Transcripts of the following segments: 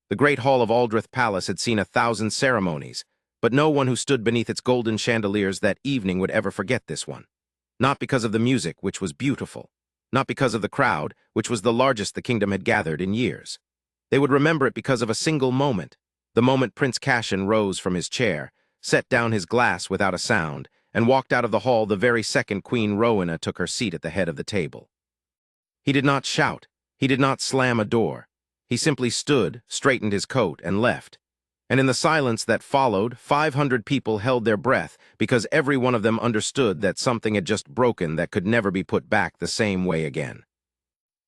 The great hall of Aldrich Palace had seen 1,000 ceremonies, but no one who stood beneath its golden chandeliers that evening would ever forget this one. Not because of the music, which was beautiful. Not because of the crowd, which was the largest the kingdom had gathered in years. They would remember it because of a single moment, the moment Prince Cassian rose from his chair, set down his glass without a sound, and walked out of the hall the very second Queen Rowena took her seat at the head of the table. He did not shout. He did not slam a door. He simply stood, straightened his coat, and left. And in the silence that followed, 500 people held their breath because every one of them understood that something had just broken that could never be put back the same way again.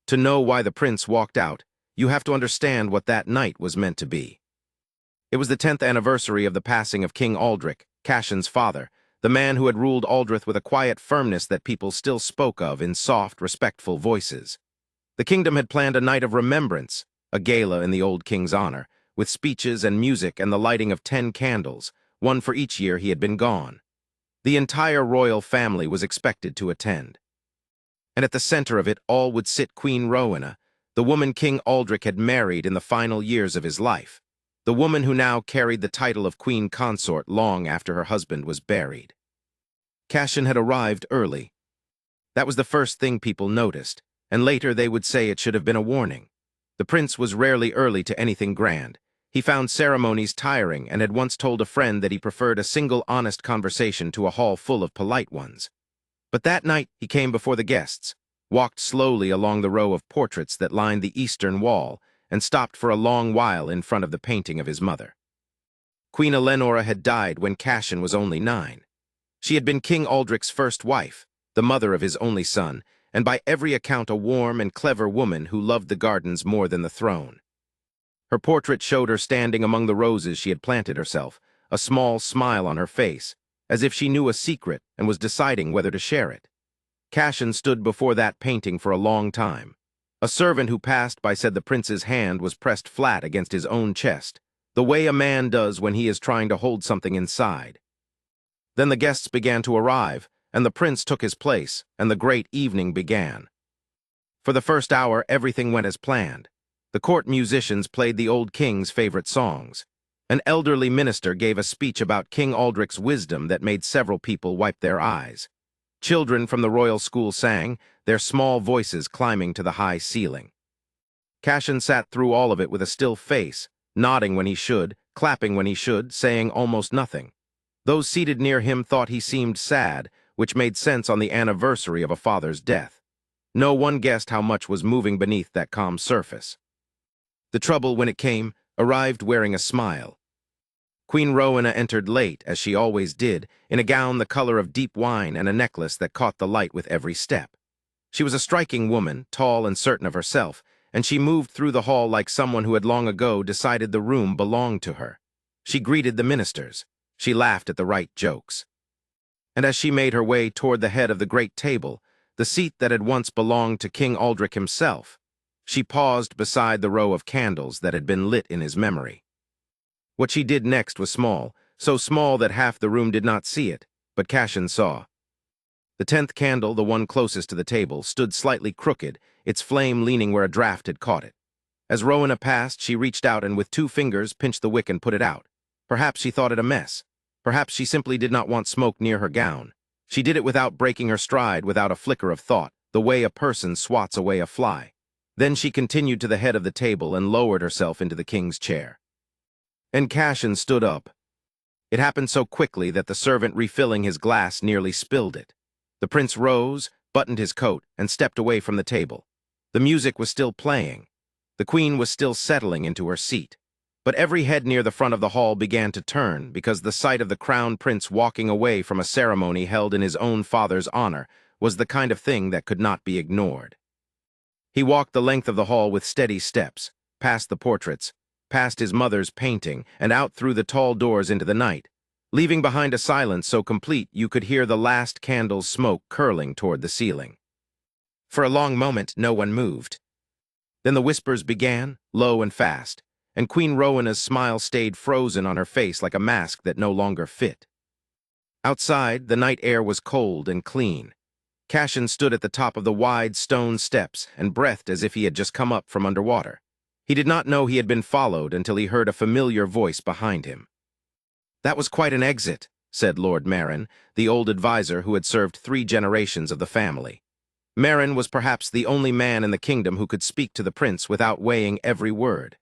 To know why the prince walked out, you have to understand what that night was meant to be. It was the 10th anniversary of the passing of King Aldrich, Cassian's father, the man who had ruled Aldrich with a quiet firmness that people still spoke of in soft, respectful voices. The kingdom had planned a night of remembrance, a gala in the old king's honor, with speeches and music and the lighting of 10 candles, one for each year he had been gone. The entire royal family was expected to attend. And at the center of it all would sit Queen Rowena, the woman King Aldrich had married in the final years of his life, the woman who now carried the title of Queen Consort long after her husband was buried. Cassian had arrived early. That was the first thing people noticed, and later they would say it should have been a warning. The prince was rarely early to anything grand. He found ceremonies tiring and had once told a friend that he preferred a single honest conversation to a hall full of polite ones. But that night he came before the guests, walked slowly along the row of portraits that lined the eastern wall, and stopped for a long while in front of the painting of his mother. Queen Eleonora had died when Cassian was only 9. She had been King Aldrich's first wife, the mother of his only son, and by every account a warm and clever woman who loved the gardens more than the throne. Her portrait showed her standing among the roses she had planted herself, a small smile on her face, as if she knew a secret and was deciding whether to share it. Cassian stood before that painting for a long time. A servant who passed by said the prince's hand was pressed flat against his own chest, the way a man does when he is trying to hold something inside. Then the guests began to arrive, and the prince took his place, and the great evening began. For the first hour, everything went as planned. The court musicians played the old king's favorite songs. An elderly minister gave a speech about King Aldrich's wisdom that made several people wipe their eyes. Children from the royal school sang, their small voices climbing to the high ceiling. Cassian sat through all of it with a still face, nodding when he should, clapping when he should, saying almost nothing. Those seated near him thought he seemed sad, which made sense on the anniversary of a father's death. No one guessed how much was moving beneath that calm surface. The trouble, when it came, arrived wearing a smile. Queen Rowena entered late, as she always did, in a gown the color of deep wine and a necklace that caught the light with every step. She was a striking woman, tall and certain of herself, and she moved through the hall like someone who had long ago decided the room belonged to her. She greeted the ministers. She laughed at the right jokes. And as she made her way toward the head of the great table, the seat that had once belonged to King Aldrich himself, she paused beside the row of candles that had been lit in his memory. What she did next was small, so small that half the room did not see it, but Cassian saw. The 10th candle, the one closest to the table, stood slightly crooked, its flame leaning where a draft had caught it. As Rowena passed, she reached out and with 2 fingers pinched the wick and put it out. Perhaps she thought it a mess. Perhaps she simply did not want smoke near her gown. She did it without breaking her stride, without a flicker of thought, the way a person swats away a fly. Then she continued to the head of the table and lowered herself into the king's chair. And Cassian stood up. It happened so quickly that the servant refilling his glass nearly spilled it. The prince rose, buttoned his coat, and stepped away from the table. The music was still playing. The queen was still settling into her seat. But every head near the front of the hall began to turn because the sight of the crown prince walking away from a ceremony held in his own father's honor was the kind of thing that could not be ignored. He walked the length of the hall with steady steps, past the portraits, past his mother's painting, and out through the tall doors into the night, leaving behind a silence so complete you could hear the last candle's smoke curling toward the ceiling. For a long moment, no one moved. Then the whispers began, low and fast, and Queen Rowena's smile stayed frozen on her face like a mask that no longer fit. Outside, the night air was cold and clean. Cassian stood at the top of the wide stone steps and breathed as if he had just come up from underwater. He did not know he had been followed until he heard a familiar voice behind him. "That was quite an exit," said Lord Marin, the old advisor who had served 3 generations of the family. Marin was perhaps the only man in the kingdom who could speak to the prince without weighing every word.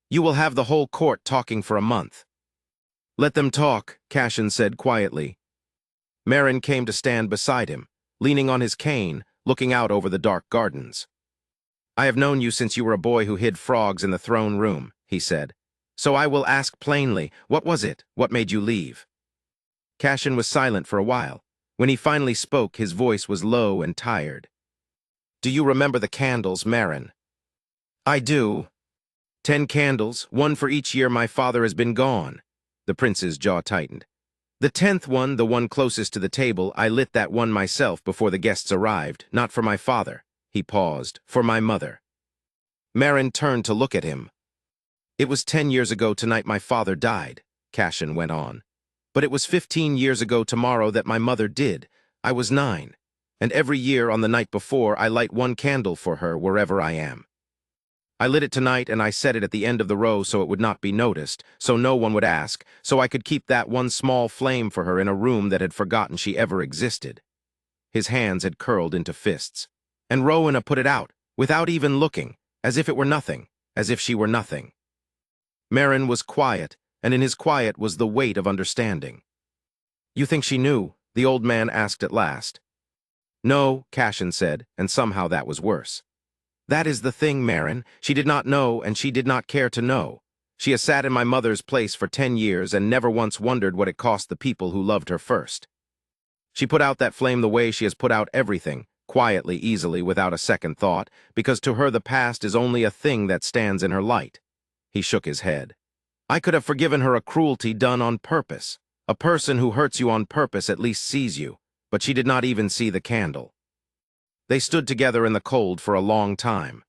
"You will have the whole court talking for a month." "Let them talk," Cashin said quietly. Marin came to stand beside him, leaning on his cane, looking out over the dark gardens. "I have known you since you were a boy who hid frogs in the throne room," he said. "So I will ask plainly, what was it? What made you leave?" Cashin was silent for a while. When he finally spoke, his voice was low and tired. "Do you remember the candles, Marin?" "I do. 10 candles, 1 for each year my father has been gone." The prince's jaw tightened. "The 10th one, the one closest to the table, I lit that one myself before the guests arrived, not for my father." He paused. "For my mother." Marin turned to look at him. "It was 10 years ago tonight my father died," Cashin went on. "But it was 15 years ago tomorrow that my mother did. I was 9. And every year on the night before, I light 1 candle for her wherever I am. I lit it tonight and I set it at the end of the row so it would not be noticed, so no one would ask, so I could keep that one small flame for her in a room that had forgotten she ever existed." His hands had curled into fists. "And Rowena put it out, without even looking, as if it were nothing, as if she were nothing." Marin was quiet, and in his quiet was the weight of understanding. "You think she knew?" the old man asked at last. "No," Cashin said, and somehow that was worse. "That is the thing, Marin. She did not know, and she did not care to know. She has sat in my mother's place for 10 years and never once wondered what it cost the people who loved her first. She put out that flame the way she has put out everything, quietly, easily, without a second thought, because to her the past is only a thing that stands in her light." He shook his head. "I could have forgiven her a cruelty done on purpose. A person who hurts you on purpose at least sees you, but she did not even see the candle." They stood together in the cold for a long time.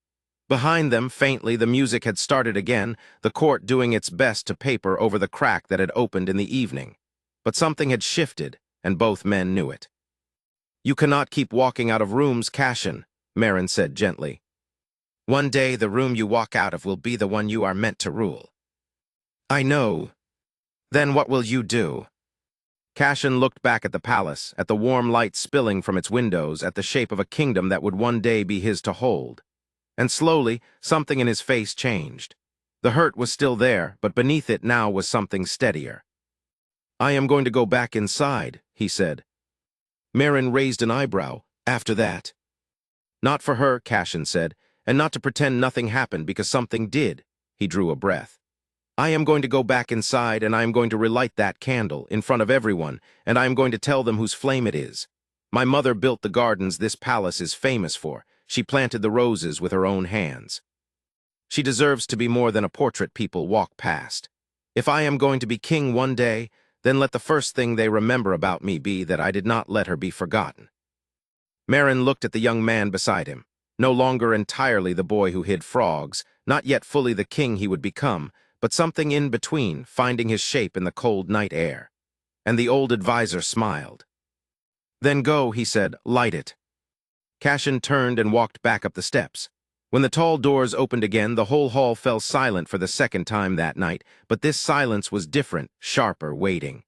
Behind them, faintly, the music had started again, the court doing its best to paper over the crack that had opened in the evening. But something had shifted, and both men knew it. "You cannot keep walking out of rooms, Cashin," Marin said gently. "One day the room you walk out of will be the one you are meant to rule." "I know. Then what will you do?" Cashin looked back at the palace, at the warm light spilling from its windows, at the shape of a kingdom that would one day be his to hold. And slowly, something in his face changed. The hurt was still there, but beneath it now was something steadier. "I am going to go back inside," he said. Marin raised an eyebrow. "After that?" "Not for her," Cashin said, "and not to pretend nothing happened, because something did." He drew a breath. "I am going to go back inside, and I am going to relight that candle, in front of everyone, and I am going to tell them whose flame it is. My mother built the gardens this palace is famous for. She planted the roses with her own hands. She deserves to be more than a portrait people walk past. If I am going to be king one day, then let the first thing they remember about me be that I did not let her be forgotten." Marin looked at the young man beside him, no longer entirely the boy who hid frogs, not yet fully the king he would become, but something in between, finding his shape in the cold night air. And the old advisor smiled. "Then go," he said, "light it." Cashin turned and walked back up the steps. When the tall doors opened again, the whole hall fell silent for the second time that night, but this silence was different, sharper, waiting.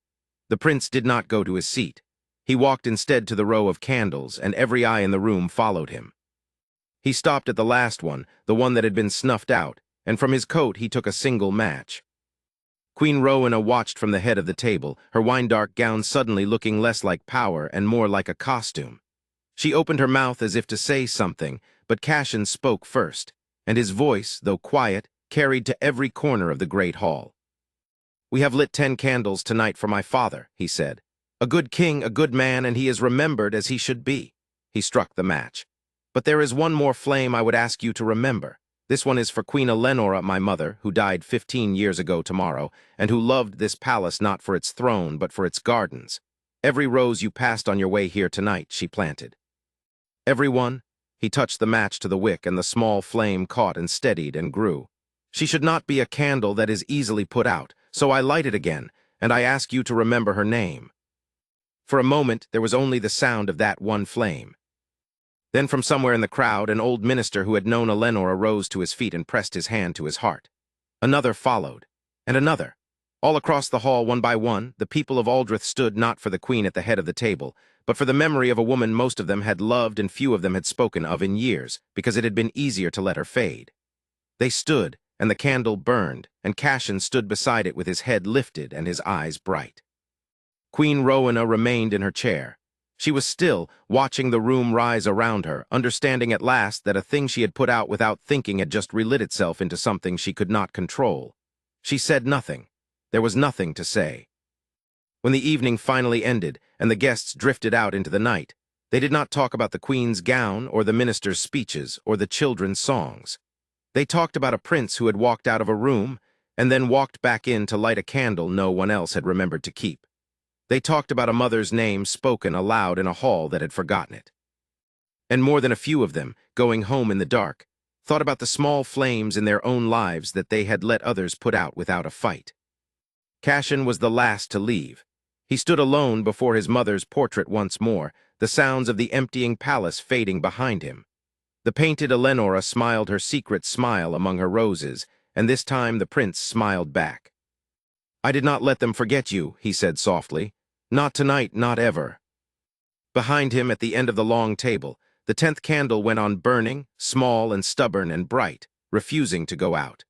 The prince did not go to his seat. He walked instead to the row of candles, and every eye in the room followed him. He stopped at the last one, the one that had been snuffed out, and from his coat he took a single match. Queen Rowena watched from the head of the table, her wine-dark gown suddenly looking less like power and more like a costume. She opened her mouth as if to say something, but Cashin spoke first, and his voice, though quiet, carried to every corner of the great hall. "We have lit 10 candles tonight for my father," he said. "A good king, a good man, and he is remembered as he should be." He struck the match. "But there is one more flame I would ask you to remember. This one is for Queen Eleonora, my mother, who died 15 years ago tomorrow, and who loved this palace not for its throne, but for its gardens. Every rose you passed on your way here tonight, she planted." "Every one?" He touched the match to the wick, and the small flame caught and steadied and grew. "She should not be a candle that is easily put out, so I light it again, and I ask you to remember her name." For a moment, there was only the sound of that one flame. Then from somewhere in the crowd, an old minister who had known Eleanor arose to his feet and pressed his hand to his heart. Another followed, and another. All across the hall, one by one, the people of Aldrich stood not for the queen at the head of the table, but for the memory of a woman most of them had loved and few of them had spoken of in years, because it had been easier to let her fade. They stood, and the candle burned, and Cassian stood beside it with his head lifted and his eyes bright. Queen Rowena remained in her chair. She was still, watching the room rise around her, understanding at last that a thing she had put out without thinking had just relit itself into something she could not control. She said nothing. There was nothing to say. When the evening finally ended, and the guests drifted out into the night, they did not talk about the queen's gown, or the minister's speeches, or the children's songs. They talked about a prince who had walked out of a room, and then walked back in to light a candle no one else had remembered to keep. They talked about a mother's name spoken aloud in a hall that had forgotten it. And more than a few of them, going home in the dark, thought about the small flames in their own lives that they had let others put out without a fight. Cassian was the last to leave. He stood alone before his mother's portrait once more, the sounds of the emptying palace fading behind him. The painted Eleonora smiled her secret smile among her roses, and this time the prince smiled back. "I did not let them forget you," he said softly. "Not tonight, not ever." Behind him, at the end of the long table, the 10th candle went on burning, small and stubborn and bright, refusing to go out.